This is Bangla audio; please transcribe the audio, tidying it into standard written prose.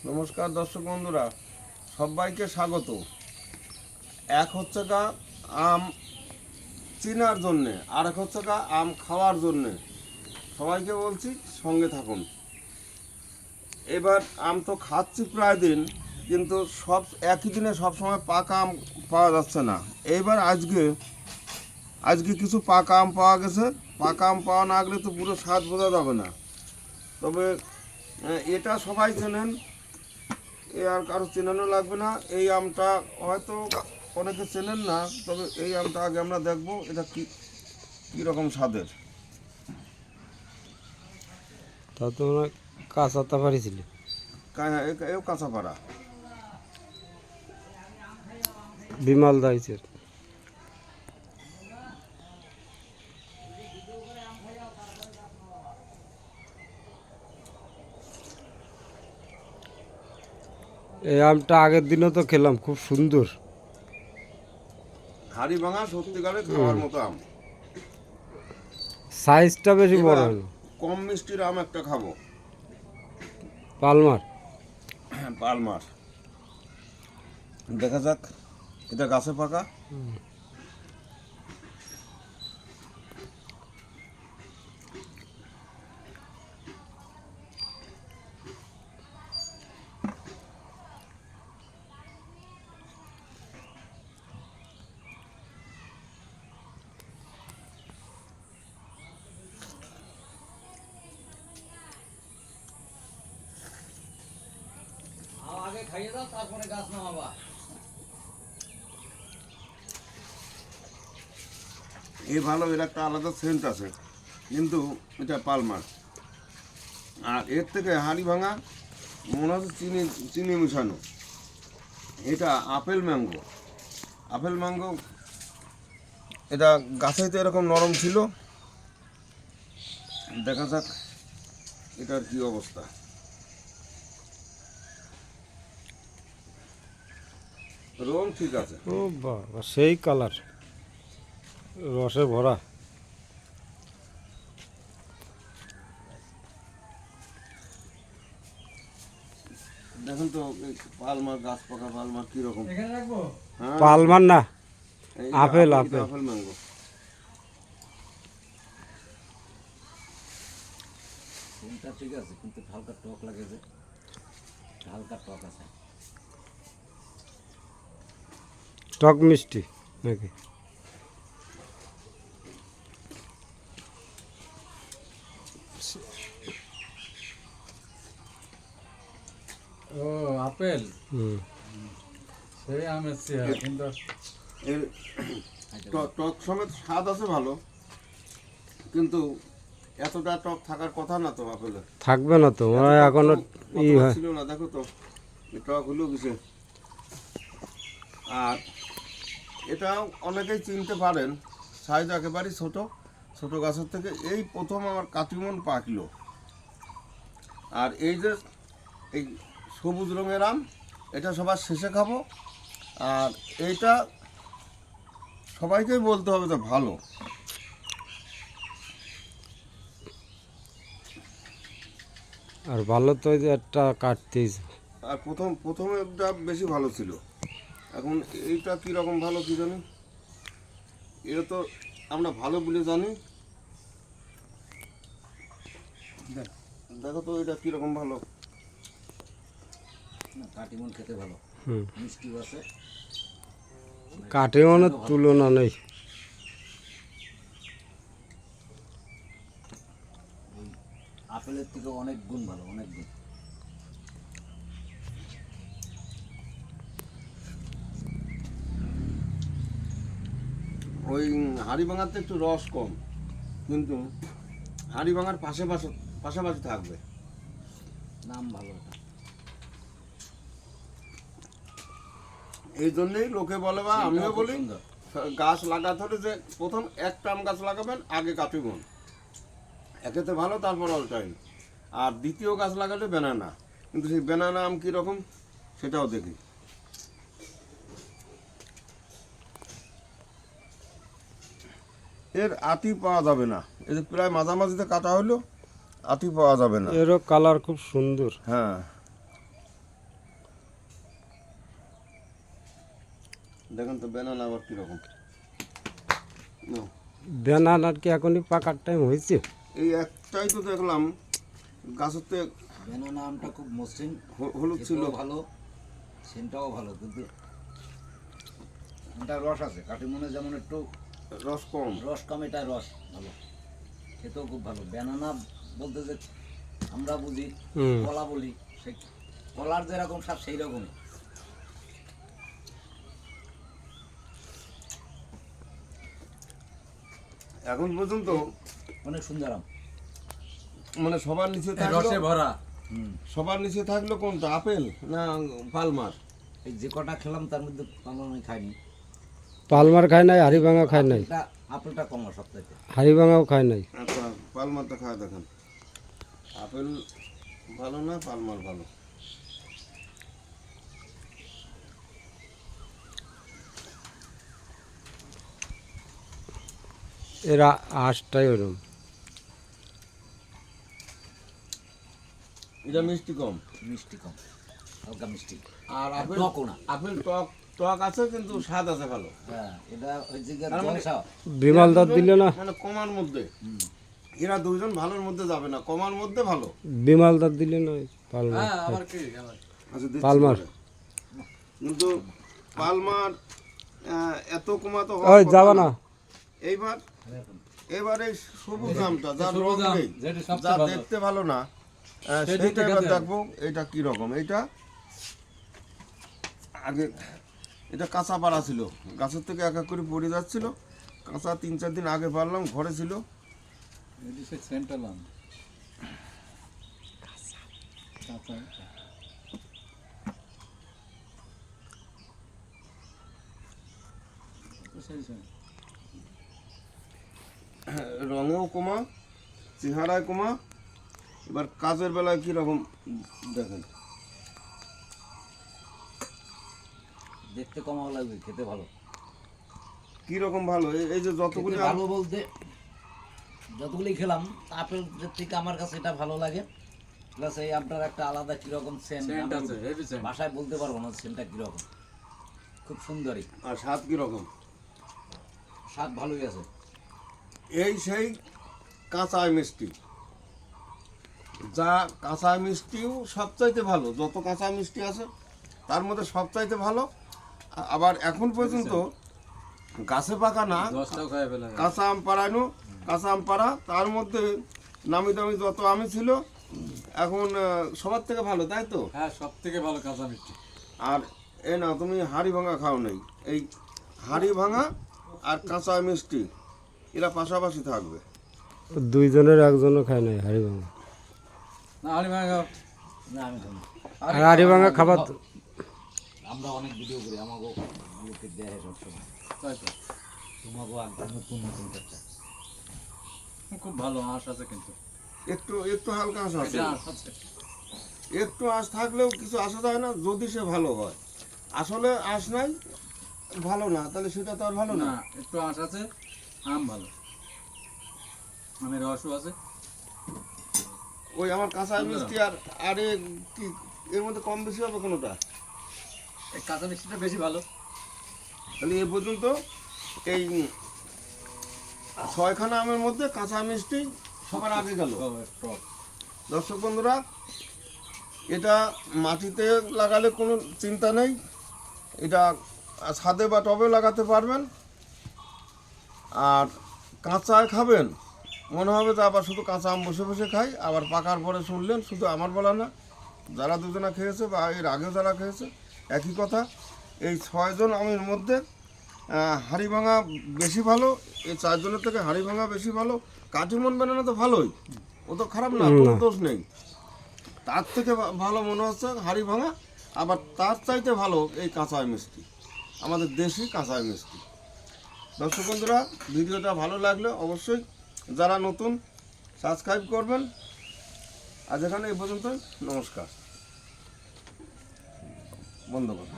নমস্কার দর্শক বন্ধুরা, সবাইকে স্বাগত। এক হচ্ছে গা আম চিনার জন্যে, আর এক হচ্ছে গা আম খাওয়ার জন্যে। সবাইকে বলছি সঙ্গে থাকুন। এবার আম তো খাচ্ছি প্রায় দিন, কিন্তু সব একই দিনে সব সময় পাকা আম পাওয়া যাচ্ছে না। এইবার আজকে কিছু পাকা আম পাওয়া গেছে। পাকা আম পাওয়া না গেলে তো পুরো স্বাদ বোঝা যাবে না। তবে এটা সবাই চেনেন, এ আর কারো চেনানো লাগবে না। এই আমটা হয়তো অনেকে চেনেন না, তবে এই আমটা আগে আমরা দেখব এটা কি রকম স্বাদের। তা তোমরা কাঁচা তাফারি ছিল এও কাঁচা পাড়া। বিমাল দাইছের এই আমটা আগের দিনও তো খেলাম, খুব সুন্দর। হাড়ি ভাঙা সত্যিকারের খাওয়ার মতো আম। সাইজটা বেশি বড় এবার হলো। কম মিষ্টির আম একটা খাবো। পালমার পালমার, দেখা যাক। এটা গাছে পাকা। আগে খাইয়ে দাও, তারপরে গাছ নামাবা। এই ভালো, এর একটা আলাদা সেন্ট আছে, কিন্তু এটা পালমার। আর এর থেকে হাড়ি ভাঙা মনে হচ্ছে চিনি চিনি মিশানো। এটা আপেল ম্যাঙ্গো। আপেল ম্যাঙ্গো, এটা গাছেই তো এরকম নরম ছিল। দেখা যাক এটার কি অবস্থা। রং ঠিক আছে। ও বাবা, সেই কালার, রসে ভরা। দেখুন তো এই পালমার, গাছ পাকা পালমার কিরকম। এখানে রাখবো। হ্যাঁ, পালমার না, এই আপেল, এটা আপেল। Apple mango. কোনটা ঠিক আছে, কিন্তু হালকা টক লাগে, যে হালকা টক আছে। টক মিষ্টি নাকি? ও আপেল, হুম। সেই আমের চেহারা, কিন্তু এর টক সমেত স্বাদ আছে ভালো, কিন্তু এতটা টক থাকার কথা না তো আপেলের। থাকবে না তো, মনে হয় এখনো ই অতটা হয়। ছিল না, দেখো তো এই টক হলো কিসে। আর এটাও অনেকেই চিনতে পারেন, সাইজ একেবারেই ছোট। ছোট গাছের থেকে এই প্রথম আমার কাটিমন পাকলো। আর এই যে এই সবুজ রঙের আম, এটা সবার শেষে খাবো। আর এইটা সবাইকেই বলতে হবে যে ভালো। আর ভালো তো ওই যে একটা কাটতেই। আর প্রথমেরটা বেশি ভালো ছিল। এখন এইটা কীরকম ভালো কি জানি। এটা তো আমরা ভালো বলে জানি। দেখো তো এটা কীরকম ভালো। না, কাটিমন খেতে ভালো, হুম, মিষ্টিও আছে। কাটিমনের তুলনা নেই। ওই আপেলের থেকে অনেক গুণ ভালো, অনেক গুণ। ওই হাড়ি ভাঙাতে একটু রস কম, কিন্তু হাড়ি ভাঙার পাশাপাশি থাকবে। নাম ভালো এটা। এই জন্যেই লোকে বলে, বা সিনটাও আমিও খুব বলি, সুন্দর। গাছ লাগাতে হলে যে প্রথম একটা আম গাছ লাগাবেন, আগে কাটিমন, একেতে ভালো, তারপর অল টাইম। আর দ্বিতীয় গাছ লাগালে ব্যানানা। কিন্তু সেই ব্যানানা আম কীরকম সেটাও দেখি। এর আতি পাওয়া যাবে না, এই যে প্রায় মাঝামাঝিতে কাটা হলো, আতি পাওয়া যাবে না। এরও কালার খুব সুন্দর। হ্যাঁ, দেখেন তো ব্যানানা আবার কীরকম। বেনানার কি এখনই পাকার টাইম হয়েছে? এই একটাই তো দেখলাম গাছেতে ব্যানানা আমটা খুব মসৃণ, হলুদ ছিল। খেতেও ভালো, সেন্টটাও ভালো, কিন্তু এটা রস আছে। কাটিমনে যেমন একটু রস কম। রস কম, এটা রস ভালো, খেতেও খুব ভালো। ব্যানানা বলতে যে আমরা বুঝি, হুম। কলা বলি, সেই কলার যেরকম স্বাদ সেই রকমই। এখন পর্যন্ত অনেক সুন্দর আম। মানে সবার নিচে রসে থাকলো, ভরা। সবার নিচে থাকলো কোনটা, আপেল না পালমার? এই যে কটা খেলাম তার মধ্যে আমার আমি খাইনি। পালমার খায় নাই, হাড়িভাঙা খায় নাই। আপেলটা কম সপ্তাহে। হাড়িভাঙাও খায় নাই। আচ্ছা, পালমারটা খায় দেখেন। আপেল ভালো না পালমার ভালো? এরা আঁশটাই ওরম। এটা মিষ্টি কম। মিষ্টি কম, হালকা মিষ্টি। আর আপেল টকও না। আপেল টক টক আছে কিন্তু স্বাদ আছে ভালো। হ্যাঁ, এটা হচ্ছে গিয়ে তার মানে- জলসা। বিমল দাঁত দিলে না, মানে কমার মধ্যে এরা দুইজন ভালোর মধ্যে যাবে না, কমার মধ্যে ভালো। বিমল দাঁত দিলে না পালমার। হ্যাঁ, আবার কি আবার আচ্ছা, দিচ্ছি পালমার। পরে। কিন্তু পালমার এত কমাতো ওই যাবা না। এইবার এবারে সবুজ আমটা যার রং সবুজ আম, নেই, যেটা যা সবচেয়ে ভালো। দেখতে ভালো না, সেটা সেইটা এবার খেতে হবে। দেখবো এটা কি রকম। এইটা আগে এটা কাঁচা পাড়া ছিল, গাছের থেকে এক এক করে পড়ে যাচ্ছিল। কাঁচা 3-4 দিন আগে পারলাম, ঘরে ছিল। এটি সে সেন্ট্রাল আম। কাঁচা। সেই সেই। রঙেও কমা, চেহারায় কমা। এবার কাজের বেলায় কীরকম দেখেন। দেখতে কমাও লাগবে, খেতে ভালো। কীরকম ভালো, এই যে যতগুলি খেতে ভালো বলতে যতগুলি খেলাম, আপেলের থেকে আমার কাছে এটা ভালো লাগে। প্লাস এই আপনার একটা আলাদা কিরকম সেন্ট সেন্ট আছে, হেভি সেন্ট। ভাষায় বলতে পারবো না সেন্টটা কিরকম। খুব সুন্দরই, আর স্বাদ কীরকম, স্বাদ ভালোই আছে। এই সেই কাঁচায় মিষ্টি। যা কাঁচা মিষ্টিও সবচাইতে ভালো, যত কাঁচা মিষ্টি আছে তার মধ্যে সবচাইতে ভালো। আবার এখন পর্যন্ত গাছে পাকা না, 10টাও খায় ফেলা। কাঁচা আম পাড়ানো, কাঁচা আম পাড়া, তার মধ্যে নামি দামি যত আমি ছিল এখন সবার থেকে ভালো, তাই তো? হ্যাঁ, সবথেকে ভালো কাঁচা মিষ্টি। আর এ না, তুমি হাড়ি ভাঙা খাও নাই, এই হাড়ি ভাঙা আর কাঁচা মিষ্টি এরা পাশাপাশি থাকবে। দুইজনের একজনও খায় নাই হাড়িভাঙা। না, আরে ভাই খাও। না আমি খাই না। আর হাড়িভাঙা খাবার আমরা অনেক ভিডিও করি, আমাকেও লোকে দেয় সবসময়। তাই তো। তোমাকেও একদম নতুন নতুন একটা। খুব ভালো আঁশ আছে কিন্তু। একটু একটু হালকা আঁশ আছে, এটা আঁশ আছে। একটু আঁশ থাকলেও কিছু আসা যায় না যদি সে ভালো হয়। আসলে আঁশ নাই, ভালো না, তাহলে সেটা তো আর ভালো না। না, একটু আঁশ আছে, আম ভালো। আমের রসও আছে। ওই আমার কাঁচা মিষ্টি আর আরে কি এর মধ্যে কম বেশি হবে কোনোটা? এই কাঁচা মিষ্টিটা বেশি ভালো। তাহলে এ পর্যন্ত এই 6খানা আমের মধ্যে কাঁচা মিষ্টি সবার আগে গেল। টক। দর্শক বন্ধুরা, এটা মাটিতে লাগালে কোনো চিন্তা নেই, এটা ছাদে বা টবে লাগাতে পারবেন। আর কাঁচায় খাবেন, মনে হবে যে আবার শুধু কাঁচা আম বসে বসে খাই, আবার পাকার পরে শুনলেন। শুধু আমার বলা না, যারা দুজনা খেয়েছে বা এর আগেও যারা খেয়েছে একই কথা। এই 6 জন আমের মধ্যে হাড়ি ভাঙা বেশি ভালো, এই 4 জনের থেকে হাড়ি ভাঙা বেশি ভালো। কাঠিমন বেনানা তো ভালোই, ও তো খারাপ না, কোনো দোষ নেই। তার থেকে ভালো মনে হচ্ছে হাড়ি ভাঙা, আবার তার চাইতে ভালো এই কাঁচায় মিষ্টি, আমাদের দেশি কাঁচায় মিষ্টি। দর্শক বন্ধুরা, ভিডিওটা ভালো লাগলে অবশ্যই যারা নতুন সাবস্ক্রাইব করবেন। আজ এখানে এই পর্যন্ত, নমস্কার, বন্ধ করুন।